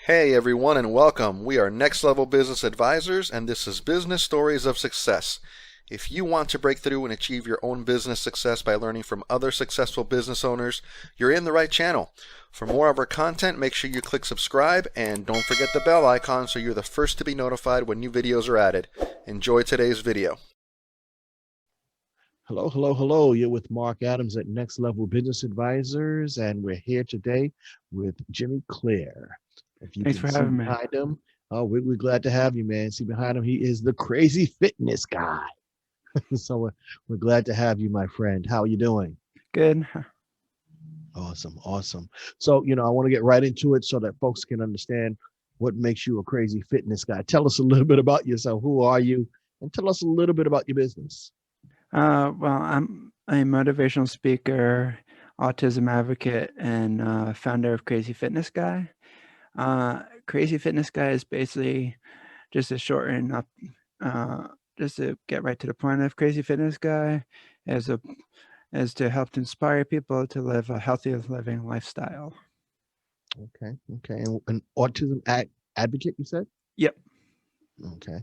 Hey everyone and welcome. We are Next Level Business Advisors and this is Business Stories of Success. If you want to break through and achieve your own business success by learning from other successful business owners, you're in the right channel. For more of our content, make sure you click subscribe and don't forget the bell icon so you're the first to be notified when new videos are added. Enjoy today's video. Hello, hello, hello. You're with Marc Adams at Next Level Business Advisors, and we're here today with Jimmy Clare. If you Thanks can for see having me. behind him, we're glad to have you, man. See behind him, he is the Crazy Fitness Guy. So we're glad to have you, my friend. How are you doing? Good. Awesome, awesome. So, I want to get right into it so that folks can understand what makes you a crazy fitness guy. Tell us a little bit about yourself. Who are you? And tell us a little bit about your business. Well, I'm a motivational speaker, autism advocate, and founder of CrazyFitnessGuy. CrazyFitnessGuy is basically just a shorten up, just to get right to the point of CrazyFitnessGuy, is to help to inspire people to live a healthier living lifestyle. Okay, okay. And an autism advocate, you said? Yep. Okay.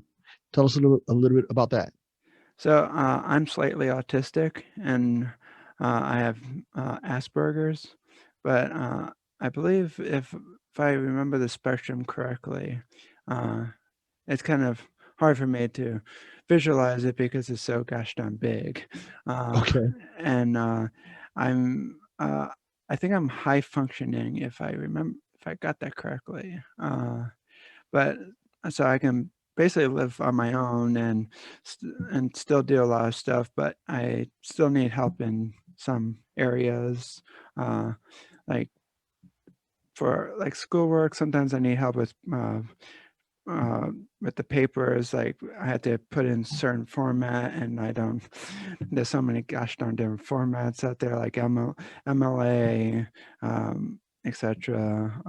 Tell us a little bit about that. So I'm slightly autistic, and I have Asperger's, but I believe if I remember the spectrum correctly, it's kind of hard for me to visualize it because it's so gosh darn big. Okay. And I'm I think I'm high functioning if I got that correctly. But so I can basically live on my own and still do a lot of stuff, but I still need help in some areas, uh, like for like schoolwork. Sometimes I need help with the papers. Like I had to put in certain format, and I don't. There's so many gosh darn different formats out there, like MLA, etc.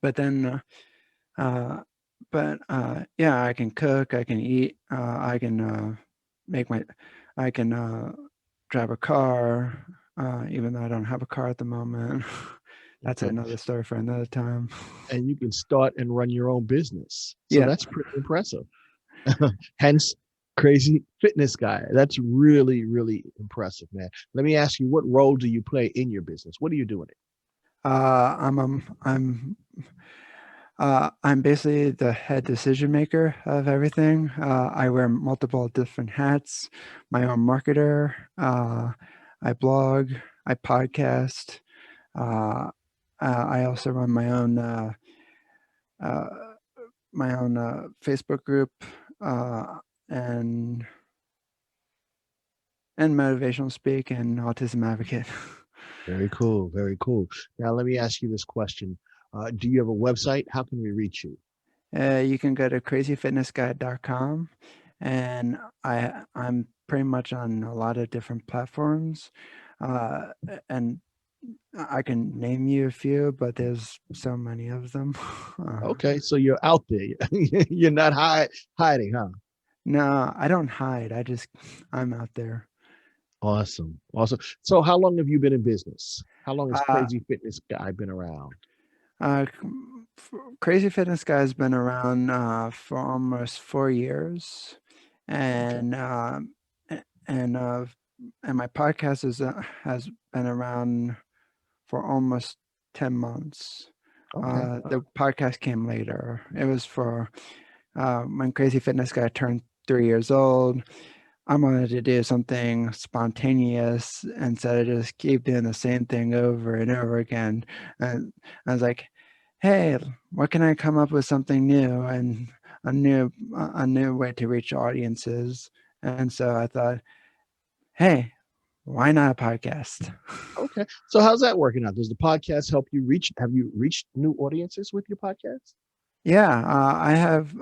But then. Yeah, I can cook, I can eat, I can I can drive a car, even though I don't have a car at the moment. That's Okay. another story for another time. And you can start and run your own business. So Yeah. that's pretty impressive. Hence, Crazy Fitness Guy. That's really, really impressive, man. Let me ask you, what role do you play in your business? What are you doing? I'm basically the head decision maker of everything. I wear multiple different hats. My own marketer. I blog. I podcast. I also run uh, my own Facebook group uh, and motivational speak and autism advocate. Very cool. Very cool. Now, let me ask you this question. Do you have a website? How can we reach you? You can go to crazyfitnessguy.com, and I'm pretty much on a lot of different platforms, uh, and I can name you a few, but there's so many of them. Okay. So you're out there. You're not hiding, huh? No, I don't hide. I'm out there. Awesome. Awesome. So how long have you been in business? How long has Uh, Crazy Fitness Guy been around? uh, Crazy Fitness Guy has been around for almost 4 years, Okay. and a- and uh, and my podcast has been around for almost 10 months. Okay. The podcast came later. It was for when Crazy Fitness Guy turned 3 years old. I wanted to do something spontaneous instead of just keep doing the same thing over and over again. And I was like, hey, what can I come up with something new and a new way to reach audiences? And so I thought, hey, why not a podcast? Okay. So how's that working out? Does the podcast help you have you reached new audiences with your podcast? Yeah,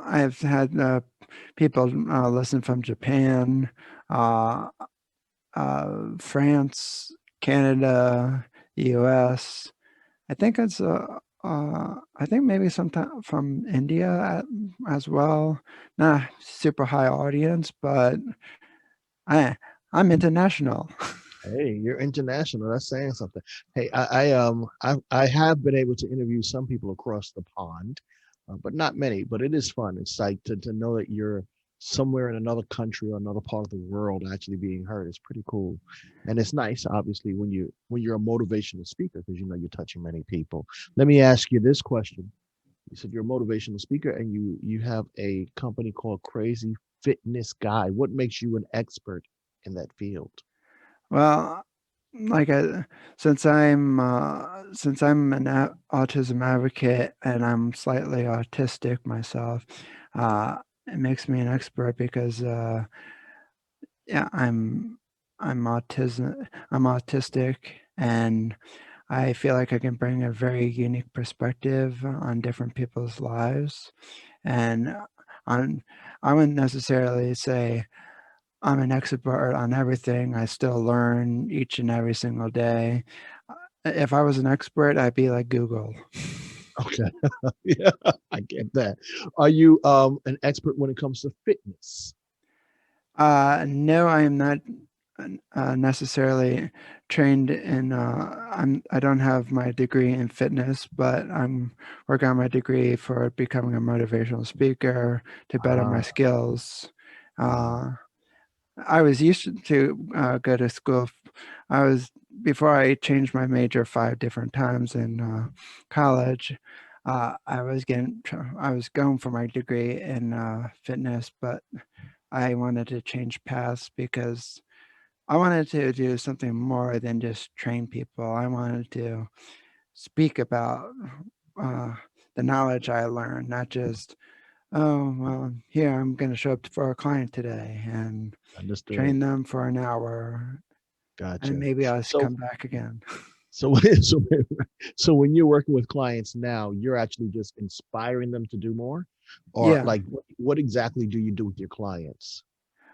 I've had people listen from Japan, uh, France, Canada, US. I think I think maybe sometime from India as well. Not super high audience, but I I'm international. Hey, you're international. That's saying something. Hey, I have been able to interview some people across the pond, but not many. But it is fun. It's like to know that you're somewhere in another country or another part of the world actually being heard. It's pretty cool, and it's nice, obviously, when you're a motivational speaker because you know you're touching many people. Let me ask you this question. You said you're a motivational speaker, and you have a company called Crazy Fitness Guy. What makes you an expert in that field? Well, like since I'm an autism advocate and I'm slightly autistic myself, uh, it makes me an expert because yeah, I'm autistic, and I feel like I can bring a very unique perspective on different people's lives, and on I wouldn't necessarily say I'm an expert on everything. I still learn each and every single day. If I was an expert, I'd be like Google. Okay. Yeah, I get that. Are you an expert when it comes to fitness? No, I am not necessarily trained in. I don't have my degree in fitness, but I'm working on my degree for becoming a motivational speaker to better my Ah, skills. ah, Uh, I was used to go to school. I was before I changed my major 5 different times in college. I was going for my degree in fitness, but I wanted to change paths because I wanted to do something more than just train people. I wanted to speak about uh, the knowledge I learned, not just, oh, well, here I'm going to show up for a client today and understood. train them for an hour, and Gotcha. maybe I'll So, come back again. so, so, so when you're working with clients now, you're actually just inspiring them to do more, or Yeah. like, what exactly do you do with your clients?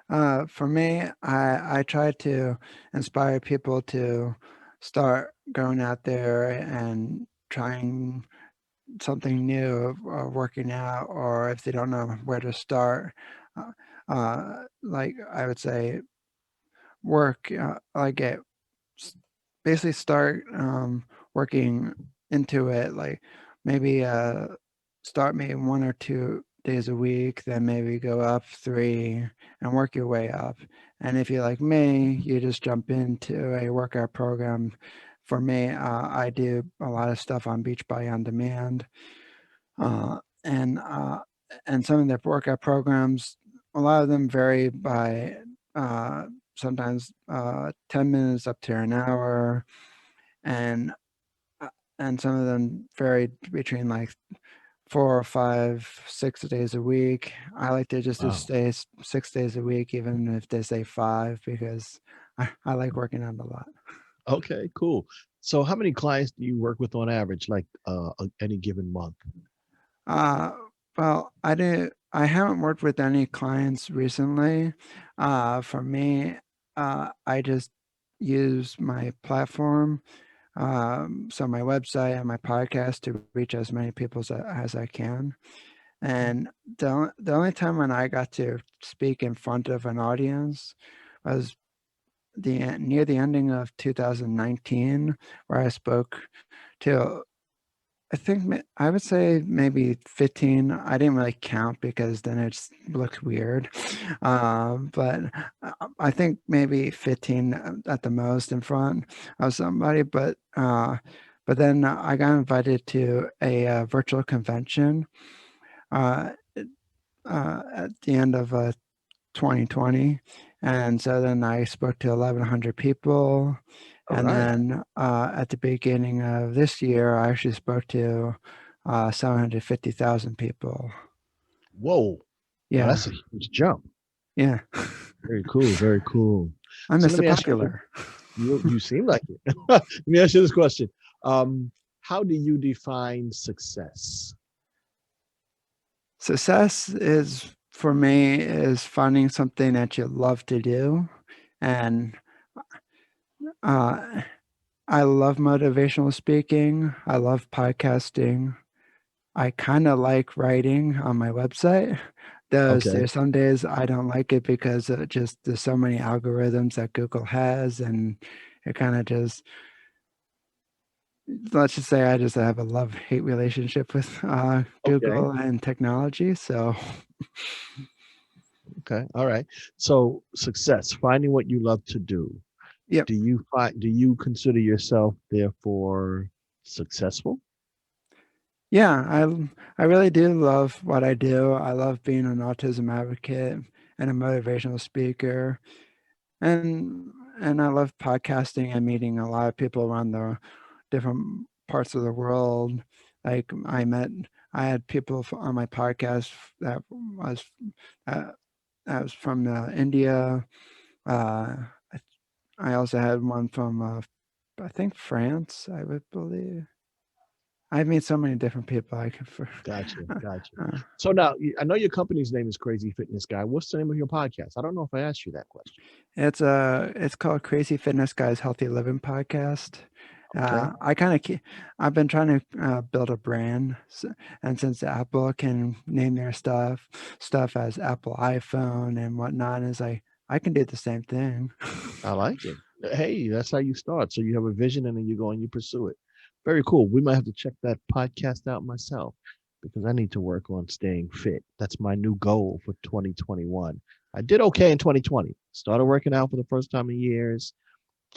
For me, I try to inspire people to start going out there and trying something new, or working out, or if they don't know where to start, like I would say, work, like it, basically start working into it, like maybe start maybe 1 or 2 days a week, then maybe go up 3 and work your way up. And if you're like me, you just jump into a workout program. For me, I do a lot of stuff on Beachbody On Demand, uh, and uh, and some of their workout programs, a lot of them vary by uh, sometimes 10 minutes up to an hour, and uh, and some of them vary between like 4 or 5, 6 days a week. I like to just Wow. stay 6 days a week, even if they say 5, because I like working out a lot. Okay, cool. So, how many clients do you work with on average, like any given month? Uh, well, I haven't worked with any clients recently. For me, I just use my platform, so my website and my podcast, to reach as many people as I can. And the only time when I got to speak in front of an audience was near the ending of 2019, where I spoke to, I think I would say maybe 15. I didn't really count because then it just looks weird. But I think maybe 15 at the most in front of somebody. But then I got invited to a virtual convention uh, at the end of 2020. And so then I spoke to 1,100 people. All And right. then at the beginning of this year, I actually spoke to 750,000 people. Whoa. Now Yeah, that's a huge jump. yeah. Very cool. Very cool. I'm So let Mr. me ask you. Popular. You seem like it. Let me ask you this question. How do you define success? Success is, for me, is finding something that you love to do. And uh, I love motivational speaking. I love podcasting. I kind of like writing on my website, There's Okay. there's some days I don't like it because just there's so many algorithms that Google has, and it kind of just, let's just say I just have a love-hate relationship with Okay. Google and technology. So Okay. All right. So success, finding what you love to do. yep. Do you consider yourself therefore successful? Yeah, I really do love what I do. I love being an autism advocate and a motivational speaker, and and I love podcasting and meeting a lot of people around the different parts of the world. Like I had people on my podcast uh, that was from India. Uh, I, I also had one from I think France, I would believe. I meet so many different people. I could for. Gotcha. Gotcha. Uh, So now I know your company's name is Crazy Fitness Guy. What's the name of your podcast? I don't know if I asked you that question. it's called Crazy Fitness Guy's Healthy Living Podcast. Okay. I I've been trying to build a brand, and since Apple can name their stuff as Apple iPhone and whatnot, is I can do the same thing. I like it. Hey, that's how you start. So you have a vision and then you go and you pursue it. Very cool. We might have to check that podcast out myself because I need to work on staying fit. That's my new goal for 2021. I did okay in 2020. Started working out for the first time in years.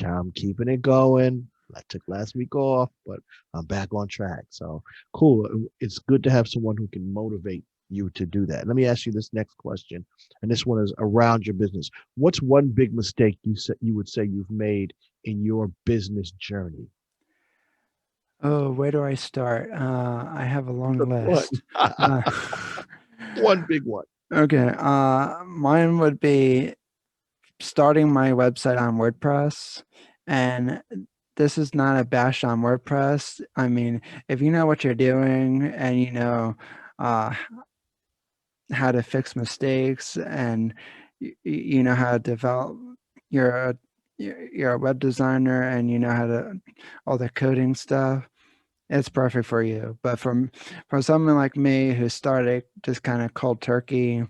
I'm keeping it going. I took last week off, but I'm back on track. So cool. It's good to have someone who can motivate you to do that. Let me ask you this next question, and this one is around your business. What's one big mistake you would say you've made in your business journey? Oh, where do I start? I have a long Just one. list. Uh, One big one. okay. Mine would be starting my website on WordPress. And this is not a bash on WordPress. I mean, if you know what you're doing and you know uh, how to fix mistakes, and you know how to develop, you're a, you're a web designer and you know how to all the coding stuff, it's perfect for you. But for someone like me who started just kind of cold turkey,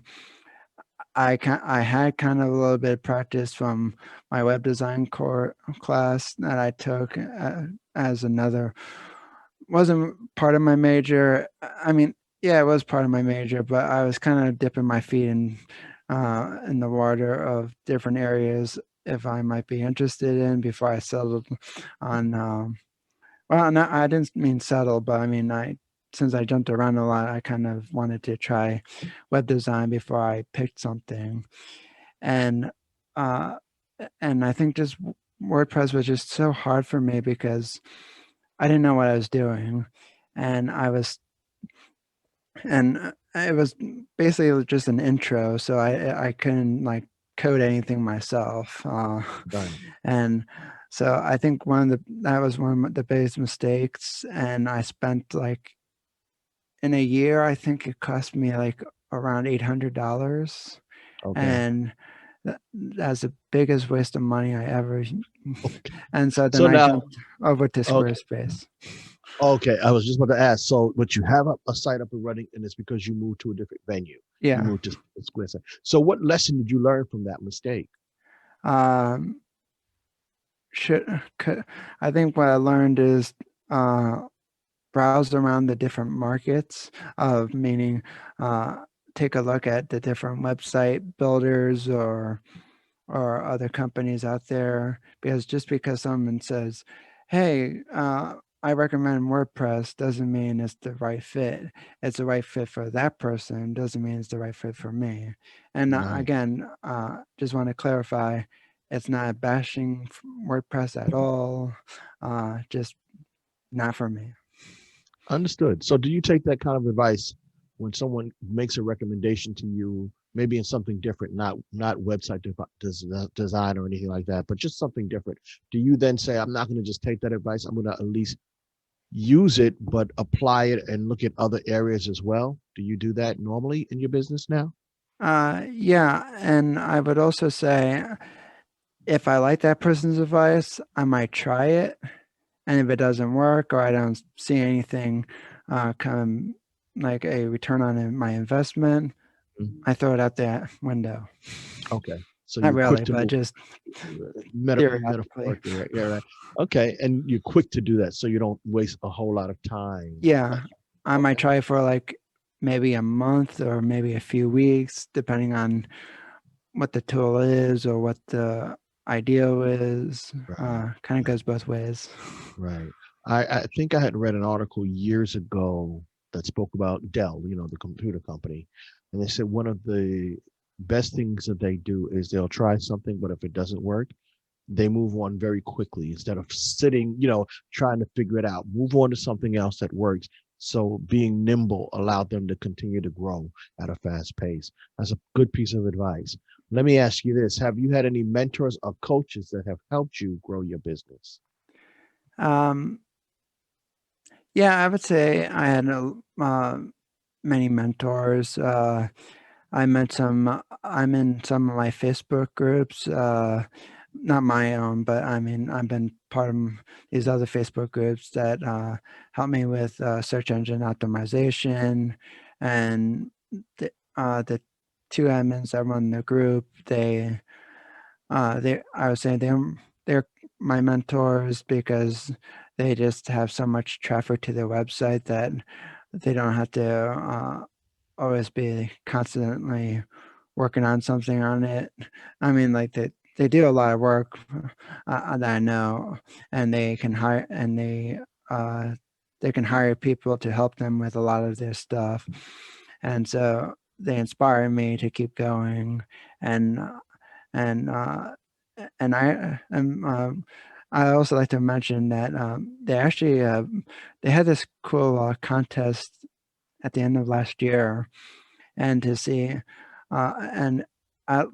I had kind of a little bit of practice from my web design class that I took as another, wasn't part of my major. I mean, yeah, it was part of my major, but I was kind of dipping my feet in the water of different areas if I might be interested in before I settled on well, no, I didn't mean settle, but I mean, since I jumped around a lot, I kind of wanted to try web design before I picked something. And uh, and I think just WordPress was just so hard for me because I didn't know what I was doing, and it was basically just an intro, so I couldn't like code anything myself. Right. And so I think that was one of the biggest mistakes, and I spent like in a year, I think it cost me like around $800, Okay. and that's the biggest waste of money I ever. Okay. And so then So I now, jumped over to okay. Squarespace. Okay. I was just about to ask. So, but you have a site up and running, and it's because you moved to a different venue. You Yeah. moved to Squarespace. So, what lesson did you learn from that mistake? Um, should I think what I learned is uh, browse around the different markets, of meaning uh, take a look at the different website builders or other companies out there, because just because someone says, hey, I recommend WordPress, doesn't mean it's the right fit. It's the right fit for that person, doesn't mean it's the right fit for me. And Right. again, just want to clarify, it's not bashing WordPress at all, just not for me. Understood. So, do you take that kind of advice when someone makes a recommendation to you, maybe in something different, not website design or anything like that, but just something different? Do you then say, I'm not going to just take that advice, I'm going to at least use it, but apply it and look at other areas as well? Do you do that normally in your business now? Yeah, and I would also say if I like that person's advice, I might try it. And if it doesn't work or I don't see anything come like a return on my investment, I throw it out the window. Okay. So Not you're quick really, to but move. just theoretically. Metaphorically, right? Yeah, right. Okay, and you're quick to do that, so you don't waste a whole lot of time. Yeah, I might Okay. try for like maybe a month or maybe a few weeks, depending on what the tool is or what the ideal is. Right. Kind of goes both ways. Right. I think I had read an article years ago that spoke about Dell, the computer company, and they said one of the best things that they do is they'll try something, but if it doesn't work, they move on very quickly instead of sitting, trying to figure it out. Move on to something else that works. So being nimble allowed them to continue to grow at a fast pace. That's a good piece of advice. Let me ask you this. Have you had any mentors or coaches that have helped you grow your business? Um, yeah, I would say I had many mentors. I'm in some of my Facebook groups, not my own, but I mean, I've been part of these other Facebook groups that help me with search engine optimization. And the two admins that run the group, I would say they're my mentors because they just have so much traffic to their website that they don't have to always be constantly working on something on it. I mean, like they do a lot of work that I know, and they can hire people to help them with a lot of their stuff, and so they inspire me to keep going, and and uh, and I also like to mention that they actually they had this cool contest at the end of last year, and to see and I,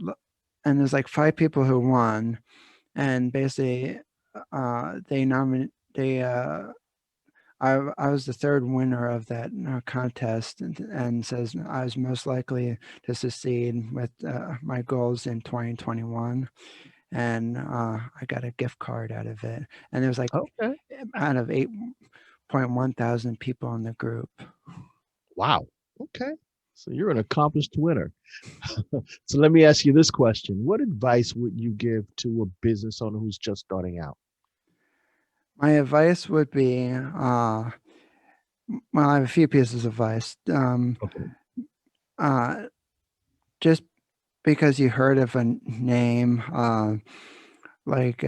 and there's like 5 people who won, and basically they nominated they I was the third winner of that contest, and says I was most likely to succeed with my goals in 2021, and I got a gift card out of it, and there was like Okay. out of 8.1 thousand people in the group. Wow. Okay. So you're an accomplished winner. So let me ask you this question. What advice would you give to a business owner who's just starting out? My advice would be, well, I have a few pieces of advice. Okay. Uh, just because you heard of a name, like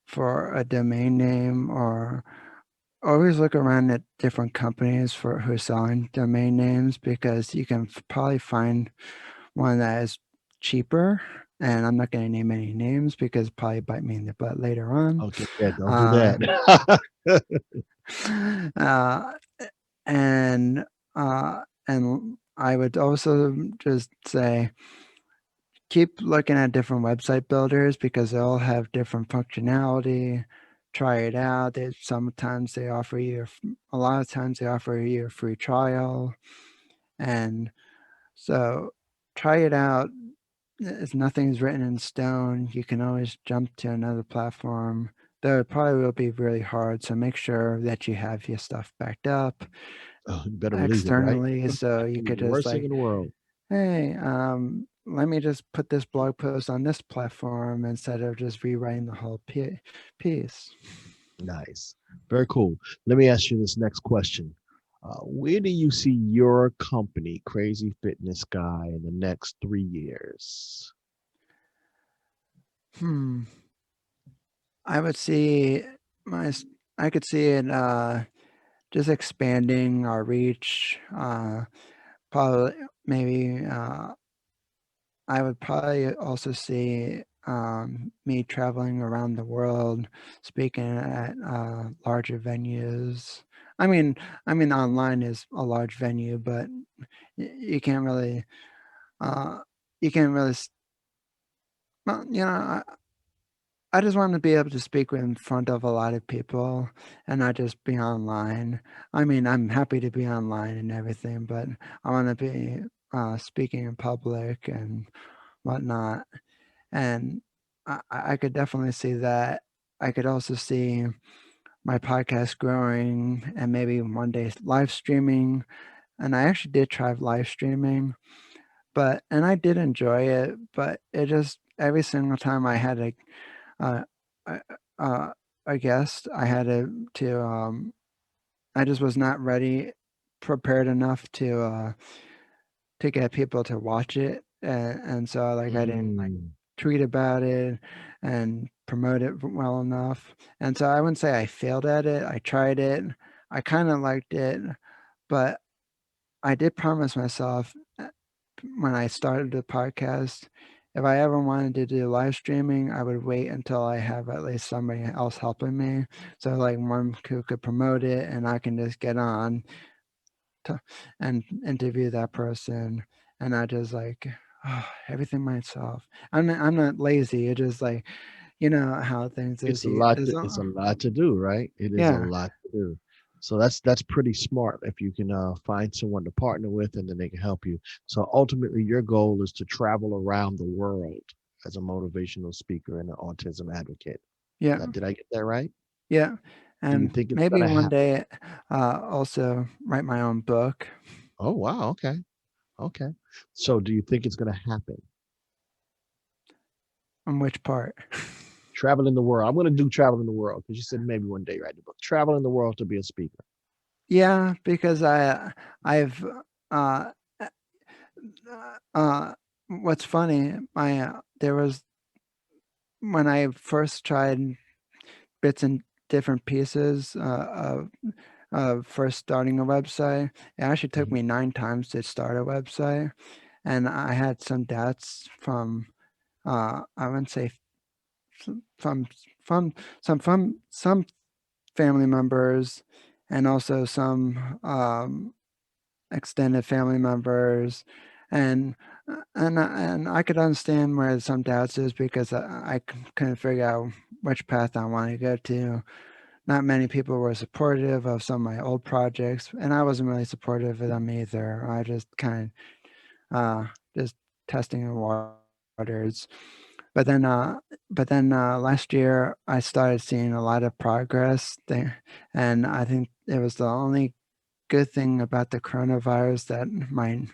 for a domain name, or always look around at different companies for who are selling domain names, because you can probably find one that is cheaper. And I'm not going to name any names because it'll probably bite me in the butt later on. Okay. Yeah, don't do Uh, that. uh, and and I would also just say keep looking at different website builders because they all have different functionality. Try it out. Sometimes they offer you a lot of times they offer you a free trial, and so try it out. If nothing's written in stone, you can always jump to another platform. Though it probably will be really hard, so make sure that you have your stuff backed up Oh, you better believe it, right? externally, so you Can be could the just worst thing like, in the world. hey, let me just put this blog post on this platform instead of just rewriting the whole piece. Nice. Very cool. Let me ask you this next question. Where do you see your company, Crazy Fitness Guy, in the next 3 years? Hmm. I would see I could see it just expanding our reach. Probably maybe I would probably also see me traveling around the world, speaking at larger venues. I mean, online is a large venue, but you can't really, uh, you can't really. Well, I just want to be able to speak in front of a lot of people and not just be online. I mean, I'm happy to be online and everything, but I want to be speaking in public and whatnot. And I could definitely see that. I could also see my podcast growing and maybe one day live streaming. And I actually did try live streaming, and I did enjoy it, but it just every single time I had uh, uh, a guest, I had I just was not prepared enough to get people to watch it, and so like I didn't like Mm. tweet about it and promote it well enough. And so I wouldn't say I failed at it. I tried it. I kind of liked it, but I did promise myself when I started the podcast, if I ever wanted to do live streaming, I would wait until I have at least somebody else helping me. So like one who could promote it and I can just get on to, and interview that person. And I just like everything myself. I'm not lazy. It just like, you know how things is It's a here. lot it's a lot to do, right? It is a Yeah. lot to do. So that's pretty smart if you can find someone to partner with and then they can help you. So ultimately your goal is to travel around the world as a motivational speaker and an autism advocate. Yeah. Did I get that right? Yeah. Do you And think it's maybe gonna one happen? day also write my own book. Oh wow, okay. Okay. So do you think it's gonna happen? On which part? Travel in the world. I'm gonna do travel in the world because you said maybe one day write the book. Travel in the world to be a speaker. Yeah, because I've uh uh, what's funny, there was when I first tried bits and different pieces of first starting a website, it actually took Mhm. me 9 times to start a website, and I had some doubts from I wouldn't say from from some family members and also some extended family members, and and I could understand where some doubts is because couldn't figure out which path I wanted to go to. Not many people were supportive of some of my old projects, and I wasn't really supportive of them either. I just kind of just testing the waters. But then, last year I started seeing a lot of progress there, and I think it was the only good thing about the coronavirus that my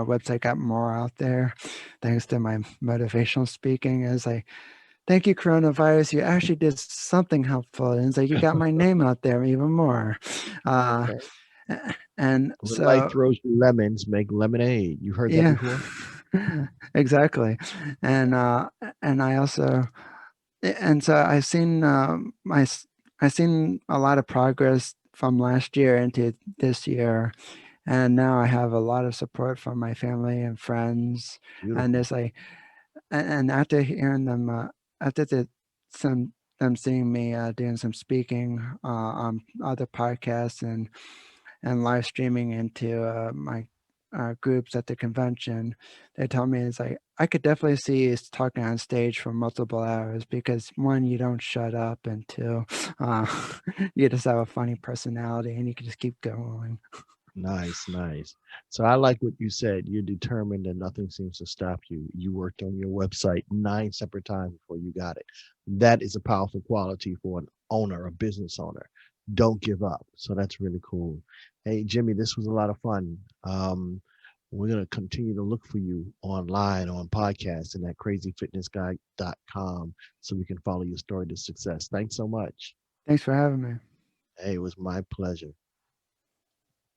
website got more out there, thanks to my motivational speaking. Is like, thank you, coronavirus. You actually did something helpful, and it's like you got my name out there even more. Uh, Okay. and When life so throws you lemons, make lemonade. You heard that yeah, before? exactly. And I also and so I've seen a lot of progress from last year into this year, and now I have a lot of support from my family and friends. And Beautiful. it's like, and after hearing them, after some them seeing me doing some speaking on other podcasts and live streaming into my groups at the convention, they told me it's like I could definitely see you talking on stage for multiple hours because one, you don't shut up, and two, uh, you just have a funny personality and you can just keep going. Nice, nice. So I like what you said. You're determined and nothing seems to stop you. You worked on your website 9 separate times before you got it. That is a powerful quality for an owner, a business owner. Don't give up. So that's really cool. Hey, Jimmy, this was a lot of fun. We're going to continue to look for you online on podcasts and at crazyfitnessguy.com so we can follow your story to success. Thanks so much. Thanks for having me. Hey, it was my pleasure.